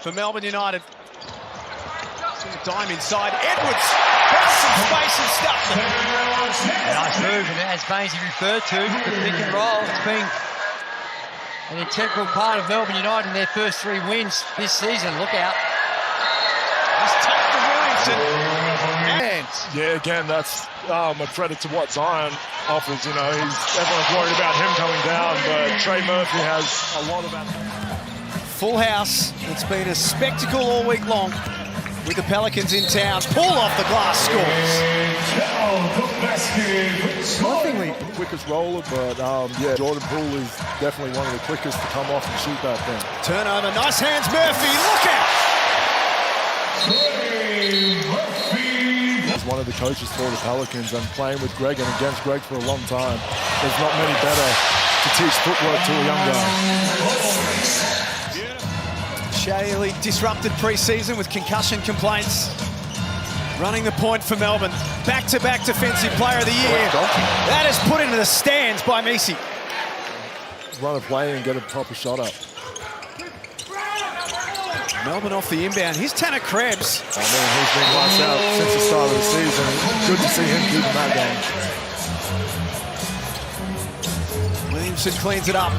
for Melbourne United. Dime inside. Edwards found some space and stuffed it. Nice move, and as Bainesy referred to, the pick and roll has been an integral part of Melbourne United in their first 3 wins this season. Look out. It's tough for Williamson. Yeah, again, that's a credit to what Zion offers. You know, everyone's worried about him coming down, but Trey Murphy has a lot of that. Full house. It's been a spectacle all week long with the Pelicans in town. Pull off the glass scores. Nothing the quickest roller, but yeah, Jordan Poole is definitely one of the quickest to come off and shoot that thing. Turnover, nice hands, Murphy. Look out! He's one of the coaches for the Pelicans, and playing with Greg and against Greg for a long time, there's not many better to teach footwork to a young guy. Shaylee disrupted pre-season with concussion complaints. Running the point for Melbourne. Back-to-back Defensive Player of the Year. That is put into the stands by Messi. Run a play and get a proper shot up. Melbourne off the inbound. Here's Tanner Krebs. I mean, he's been lights out since the start of the season. Good to see him keeping that game. Williamson cleans it up.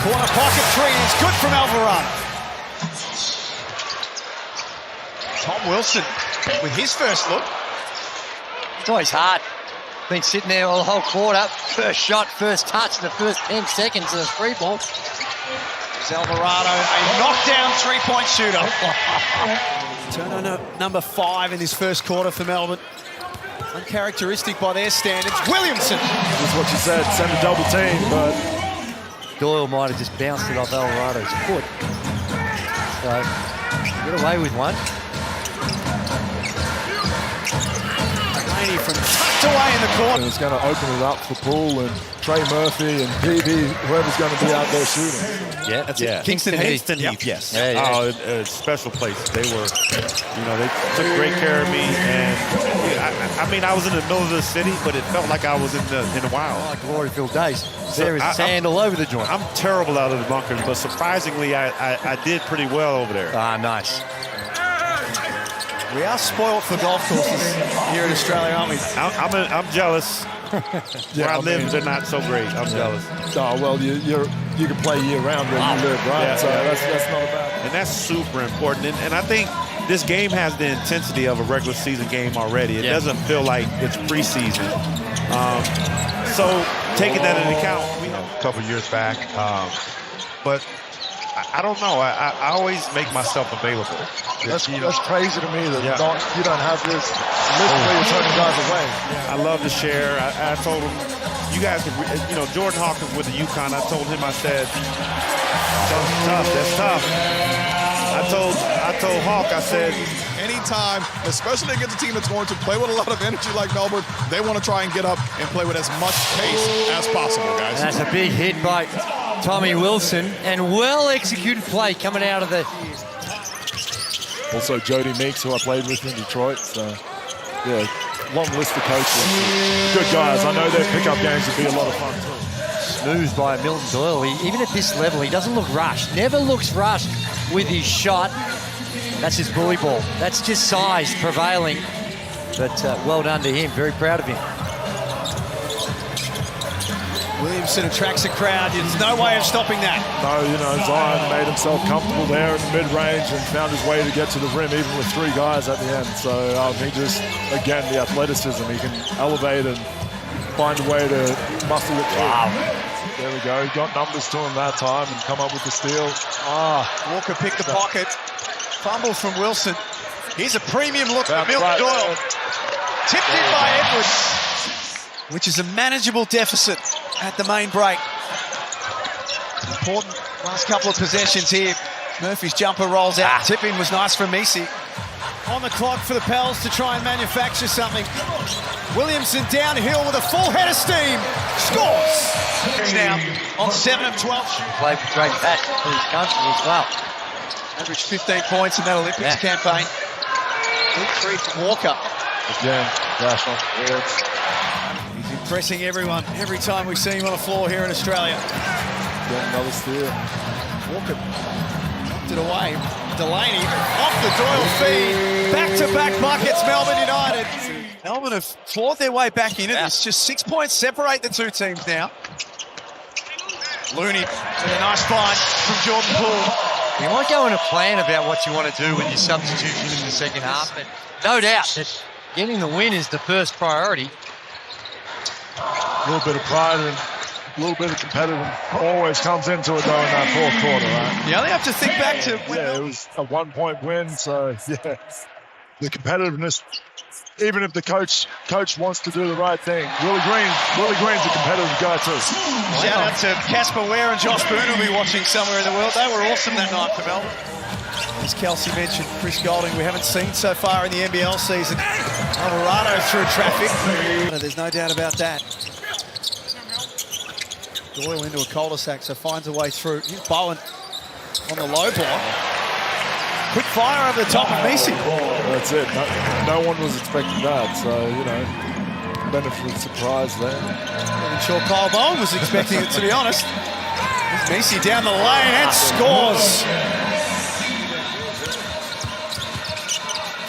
Corner pocket three is good from Alvarado. Tom Wilson with his first look. It's always hard. Been sitting there all the whole quarter. First shot, first touch in the first 10 seconds of the 3-ball. There's Alvarado, a knockdown three-point shooter. Turnover number 5 in this first quarter for Melbourne. Uncharacteristic by their standards. Williamson. That's what you said, send a double team, but Doyle might have just bounced it off Alvarado's foot. So, get away with one. From tucked away in the corner. And it's going to open it up for Poole and Trey Murphy and PB, whoever's going to be out there shooting. Yeah, that's it. Kingston Heath. Heath, yes. Yeah, yeah. Oh, a special place. They were, they took great care of me. And I mean, I was in the middle of the city, but it felt like I was in the wild. Like glory-filled days. There is sand all over the joint. I'm terrible out of the bunkers, but surprisingly, I did pretty well over there. Ah, nice. We are spoiled for golf courses here in Australia, aren't we? I'm jealous. Where I live, they're not so great. I'm jealous. Oh, well, you can play year-round where you live, right? Yeah, so that's not a bad. And that's super important. And I think this game has the intensity of a regular season game already. It doesn't feel like it's preseason. So taking that into account, a couple years back, but I don't know. I always make myself available. That's crazy to me that you don't have this list where you're turning guys away. I love to share. I told him, you guys, Jordan Hawkins with the UConn. I told him, I said, that's tough. I told Hawk, I said, anytime, especially against a team that's going to play with a lot of energy like Melbourne, they want to try and get up and play with as much pace as possible, guys. And that's a big hit by Tommy Wilson, and well-executed play coming out of the... Also Jody Meeks, who I played with in Detroit. So, yeah, long list of coaches. Good guys. I know their pickup games would be a lot of fun too. Smoothed by Milton Doyle. Even at this level, he doesn't look rushed. Never looks rushed with his shot. That's his bully ball. That's just size prevailing. But well done to him. Very proud of him. Williamson attracts a crowd. There's no way of stopping that. No, Zion made himself comfortable there in the mid-range and found his way to get to the rim, even with 3 guys at the end. So he just, again, the athleticism. He can elevate and find a way to muscle it through. Wow. There we go. He got numbers to him that time and come up with the steal. Walker picked the pocket. Fumble from Wilson. Here's a premium look for Milton Doyle. Tipped in by Edwards, which is a manageable deficit at the main break. Important last couple of possessions here. Murphy's jumper rolls out. Tip-in was nice from Messi. On the clock for the Pels to try and manufacture something. Williamson downhill with a full head of steam. Scores! Now on 7 of 12. Played with great passion for his country as well. Averaged 15 points in that Olympics campaign. Big 3 from Walker. Again, national. He's impressing everyone every time we see him on the floor here in Australia. Get another steal. Walker knocked it away. Delaney off the Doyle feed. Back-to-back buckets, Melbourne United. Melbourne have clawed their way back into this. Just 6 points separate the two teams now. Looney with a nice find from Jordan Poole. You might go in a plan about what you want to do with your substitution in the second half, but no doubt that getting the win is the first priority. A little bit of pride and a little bit of competitiveness always comes into it, though, in that fourth quarter, right? You only have to think back to when it was a 1-point win, so yeah, the competitiveness. Even if the coach wants to do the right thing, Willie Green's a competitive guy too. Shout out to Casper Ware and Josh Boone who'll be watching somewhere in the world. They were awesome that night for Melbourne. As Kalshi mentioned, Chris Golding, we haven't seen so far in the NBL season. Alvarado through traffic. There's no doubt about that. Doyle into a cul-de-sac, so finds a way through. Here's Bowen on the low block. Quick fire over the top of Messi. That's it. No one was expecting that, so, you know, benefit of surprise there. I'm sure Kyle Bowen was expecting it, to be honest. Messi down the lane and scores.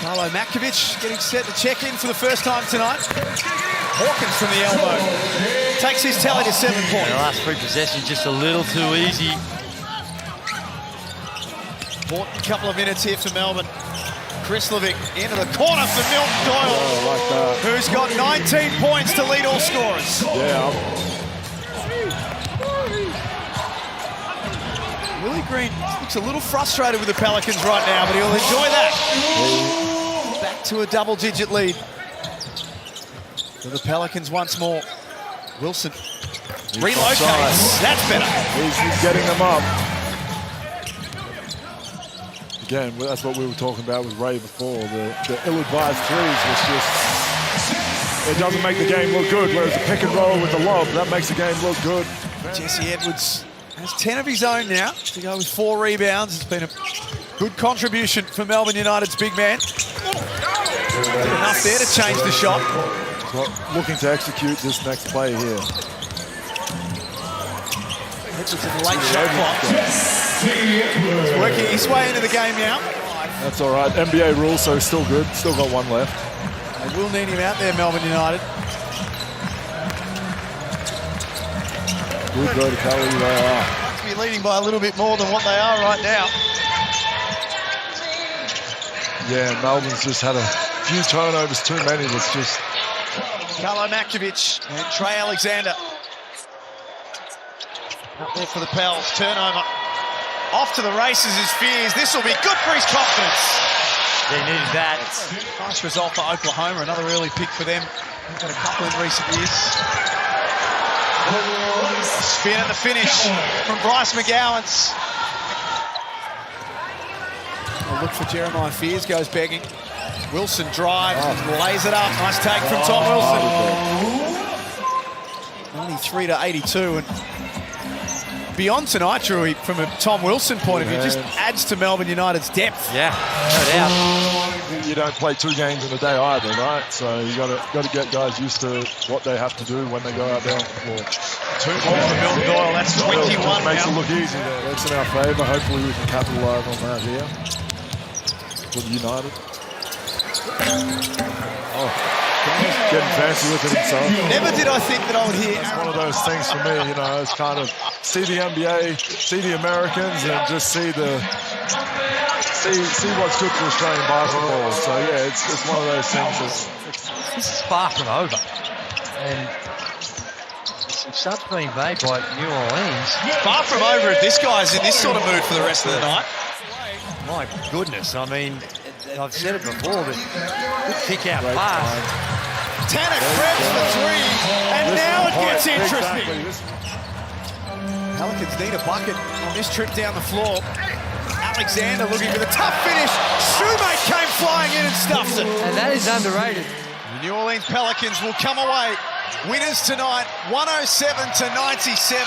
Carlo Matkovic getting set to check in for the first time tonight. Hawkins from the elbow. Takes his tally to 7 points. The last three possessions just a little too easy. Important couple of minutes here for Melbourne. Krislovic into the corner for Milton Doyle, like that. Who's got 19 points to lead all scorers. Yeah. Willie Green looks a little frustrated with the Pelicans right now, but he'll enjoy that. Back to a double-digit lead for the Pelicans once more. Wilson relocates. That's better. He's getting them up. Again, that's what we were talking about with Ray before. The ill-advised threes was just, it doesn't make the game look good, whereas the pick and roll with the lob, that makes the game look good. Jesse Edwards has 10 of his own now to go with 4 rebounds. It's been a good contribution for Melbourne United's big man. Enough there to change the shot. Looking to execute this next play here. Edwards in the late shot clock. He's working his way into the game now. That's all right. NBA rules, so he's still good. Still got one left. They will need him out there, Melbourne United. Good go to Kelly, they are. To be leading by a little bit more than what they are right now. Yeah, Melbourne's just had a few turnovers too many. That's just... Carlo Matkovic and Trey Alexander. Up there for the Pels. Turnover. Off to the races is Fears. This will be good for his confidence. They needed that. Nice result for Oklahoma. Another early pick for them. They've got a couple in recent years. Spin at the finish from Bryce McGowan's. A look for Jeremiah Fears. Goes begging. Wilson drives and lays it up. Nice take from Tom Wilson. 93 to 82. And beyond tonight, Drewy, from a Tom Wilson point of view, just adds to Melbourne United's depth. Yeah, no doubt. You don't play 2 games in a day either, right? So you got to get guys used to what they have to do when they go out there on the floor. 2 points for Milton Doyle. That's 21 makes now. it look easy there. That's in our favour. Hopefully we can capitalise on that here for the United. Getting fancy with it himself. Never did I think that I would hear. It's one of those things for me, you know, it's kind of see the NBA, see the Americans, and just see what's good for Australian basketball. So yeah, it's one of those things. This is far from over, and some subs being made by New Orleans. Far from over if this guy's in this sort of mood for the rest of the night. My goodness, I mean, I've said it before, but good kick-out pass. Tanner Krebs for 3, and now it gets interesting. Pelicans need a bucket on this trip down the floor. Alexander looking for the tough finish. Shoemate came flying in and stuffs it. And that is underrated. The New Orleans Pelicans will come away winners tonight, 107 to 97.